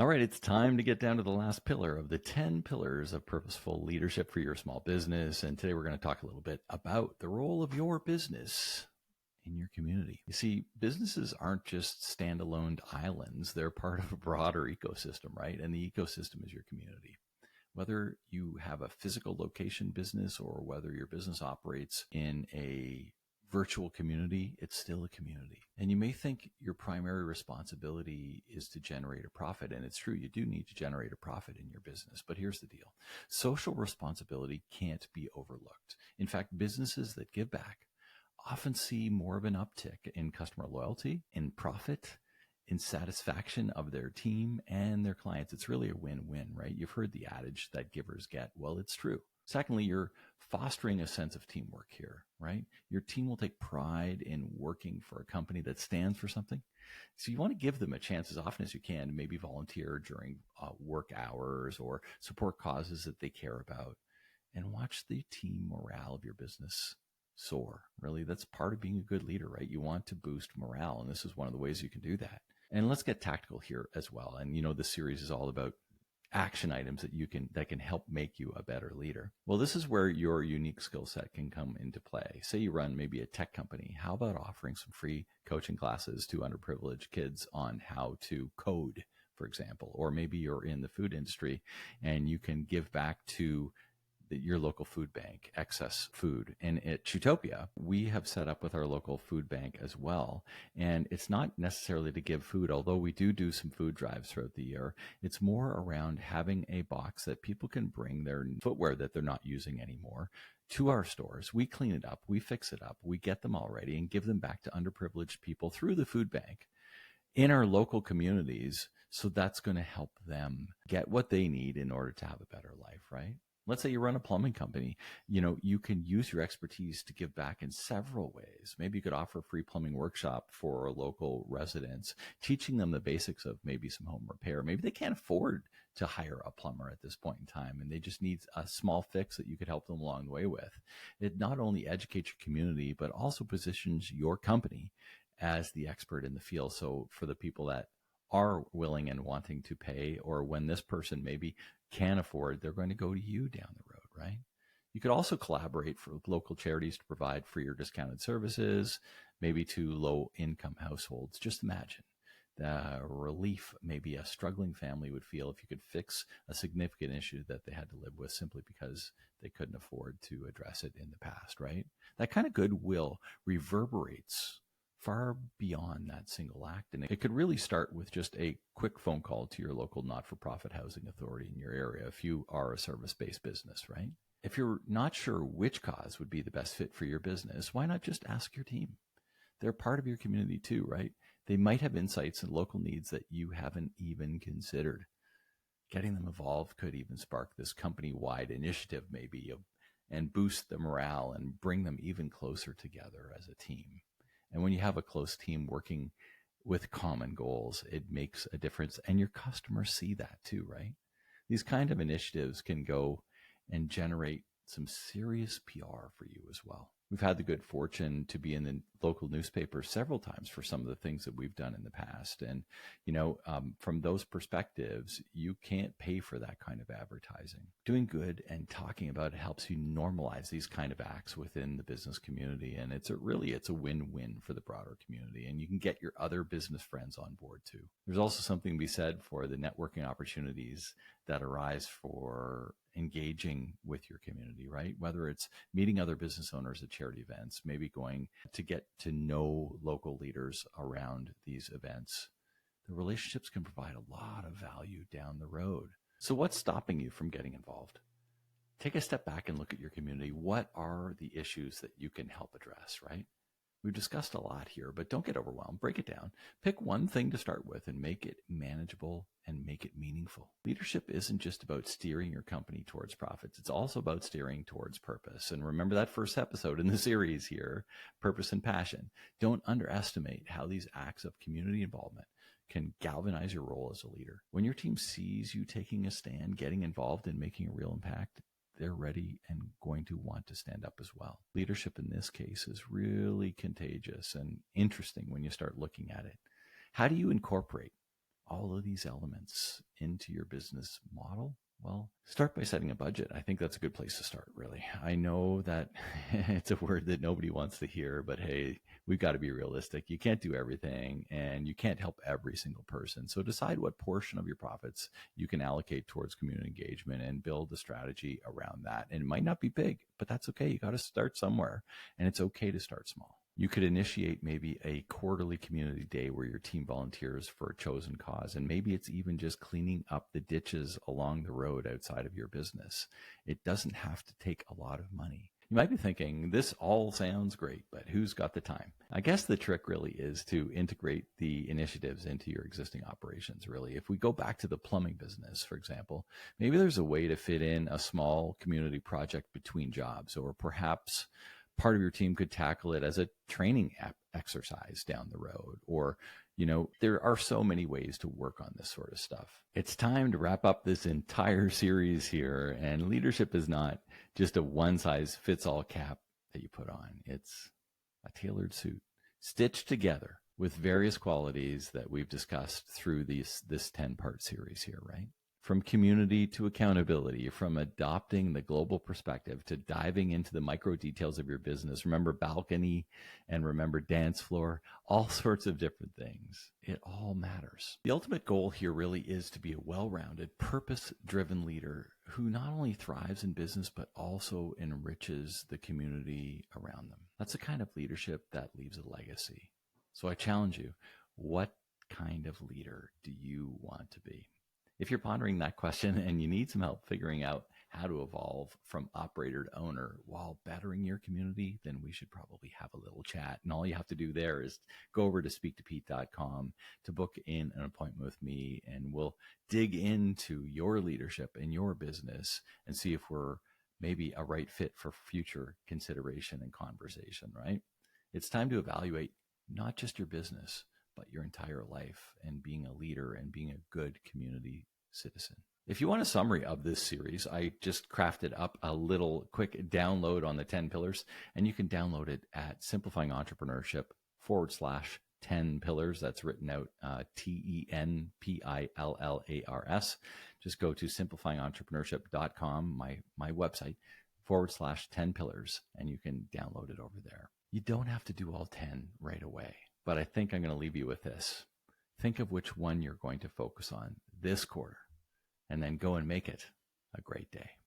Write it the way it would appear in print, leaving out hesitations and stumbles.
All right, it's time to get down to the last pillar of the 10 pillars of purposeful leadership for your small business. And today we're going to talk a little bit about the role of your business in your community. You see, businesses aren't just standalone islands, they're part of a broader ecosystem, right? And the ecosystem is your community. Whether you have a physical location business or whether your business operates in a virtual community, it's still a community. And you may think your primary responsibility is to generate a profit. And it's true, you do need to generate a profit in your business. But here's the deal. Social responsibility can't be overlooked. In fact, businesses that give back often see more of an uptick in customer loyalty, in profit, in satisfaction of their team and their clients. It's really a win-win, right? You've heard the adage that givers get. Well, it's true. Secondly, you're fostering a sense of teamwork here, right? Your team will take pride in working for a company that stands for something. So you want to give them a chance as often as you can to maybe volunteer during work hours or support causes that they care about, and watch the team morale of your business soar. Really, that's part of being a good leader, right? You want to boost morale, and this is one of the ways you can do that. And let's get tactical here as well. And this series is all about action items that can help make you a better leader. Well, this is where your unique skill set can come into play. Say you run maybe a tech company. How about offering some free coaching classes to underprivileged kids on how to code, for example? Or maybe you're in the food industry and you can give back to your local food bank, excess food. And at Chewtopia, we have set up with our local food bank as well. And it's not necessarily to give food, although we do some food drives throughout the year. It's more around having a box that people can bring their footwear that they're not using anymore to our stores. We clean it up, we fix it up, we get them all ready and give them back to underprivileged people through the food bank in our local communities. So that's going to help them get what they need in order to have a better life, right? Let's say you run a plumbing company. You can use your expertise to give back in several ways. Maybe you could offer a free plumbing workshop for local residents, teaching them the basics of maybe some home repair. Maybe they can't afford to hire a plumber at this point in time, and they just need a small fix that you could help them along the way with. It not only educates your community, but also positions your company as the expert in the field. So for the people that are willing and wanting to pay, or when this person maybe can afford, they're going to go to you down the road, right? You could also collaborate with local charities to provide free or discounted services, maybe to low-income households. Just imagine the relief maybe a struggling family would feel if you could fix a significant issue that they had to live with simply because they couldn't afford to address it in the past, right? That kind of goodwill reverberates far beyond that single act. And it could really start with just a quick phone call to your local not-for-profit housing authority in your area if you are a service-based business, right? If you're not sure which cause would be the best fit for your business, why not just ask your team? They're part of your community too, right? They might have insights and local needs that you haven't even considered. Getting them involved could even spark this company-wide initiative maybe and boost the morale and bring them even closer together as a team. And when you have a close team working with common goals, it makes a difference. And your customers see that too, right? These kind of initiatives can go and generate some serious PR for you as well. We've had the good fortune to be in the local newspaper several times for some of the things that we've done in the past. And, from those perspectives, you can't pay for that kind of advertising. Doing good and talking about it helps you normalize these kind of acts within the business community. And it's a win-win for the broader community. And you can get your other business friends on board too. There's also something to be said for the networking opportunities that arise for engaging with your community, right? Whether it's meeting other business owners at charity events, maybe going to get to know local leaders around these events. The relationships can provide a lot of value down the road. So what's stopping you from getting involved? Take a step back and look at your community. What are the issues that you can help address, right? We've discussed a lot here, but don't get overwhelmed. Break it down. Pick one thing to start with and make it manageable and make it meaningful. Leadership isn't just about steering your company towards profits. It's also about steering towards purpose. And remember that first episode in the series here, Purpose and Passion. Don't underestimate how these acts of community involvement can galvanize your role as a leader. When your team sees you taking a stand, getting involved and making a real impact, they're ready and going to want to stand up as well. Leadership in this case is really contagious and interesting when you start looking at it. How do you incorporate all of these elements into your business model? Well, start by setting a budget. I think that's a good place to start, really. I know that it's a word that nobody wants to hear, but hey, we've got to be realistic. You can't do everything and you can't help every single person. So decide what portion of your profits you can allocate towards community engagement and build a strategy around that. And it might not be big, but that's okay. You got to start somewhere, and it's okay to start small. You could initiate maybe a quarterly community day where your team volunteers for a chosen cause. And maybe it's even just cleaning up the ditches along the road outside of your business. It doesn't have to take a lot of money. You might be thinking, this all sounds great, but who's got the time? I guess the trick really is to integrate the initiatives into your existing operations, really. If we go back to the plumbing business, for example, maybe there's a way to fit in a small community project between jobs, or perhaps part of your team could tackle it as a training exercise down the road. Or, there are so many ways to work on this sort of stuff. It's time to wrap up this entire series here. And leadership is not just a one size fits all cap that you put on. It's a tailored suit stitched together with various qualities that we've discussed through this 10-part series here, right? From community to accountability, from adopting the global perspective to diving into the micro details of your business. Remember balcony and remember dance floor, all sorts of different things. It all matters. The ultimate goal here really is to be a well-rounded, purpose-driven leader who not only thrives in business, but also enriches the community around them. That's the kind of leadership that leaves a legacy. So I challenge you, what kind of leader do you want to be? If you're pondering that question and you need some help figuring out how to evolve from operator to owner while bettering your community, then we should probably have a little chat. And all you have to do there is go over to speaktopete.com to book in an appointment with me, and we'll dig into your leadership and your business and see if we're maybe a right fit for future consideration and conversation, right? It's time to evaluate not just your business, but your entire life, and being a leader and being a good community citizen. If you want a summary of this series, I just crafted up a little quick download on the 10 pillars, and you can download it at simplifyingentrepreneur.com/10 pillars. That's written out TENPILLARS. Just go to simplifyingentrepreneur.com, my website, /10 pillars, and you can download it over there. You don't have to do all 10 right away. But I think I'm going to leave you with this. Think of which one you're going to focus on this quarter, and then go and make it a great day.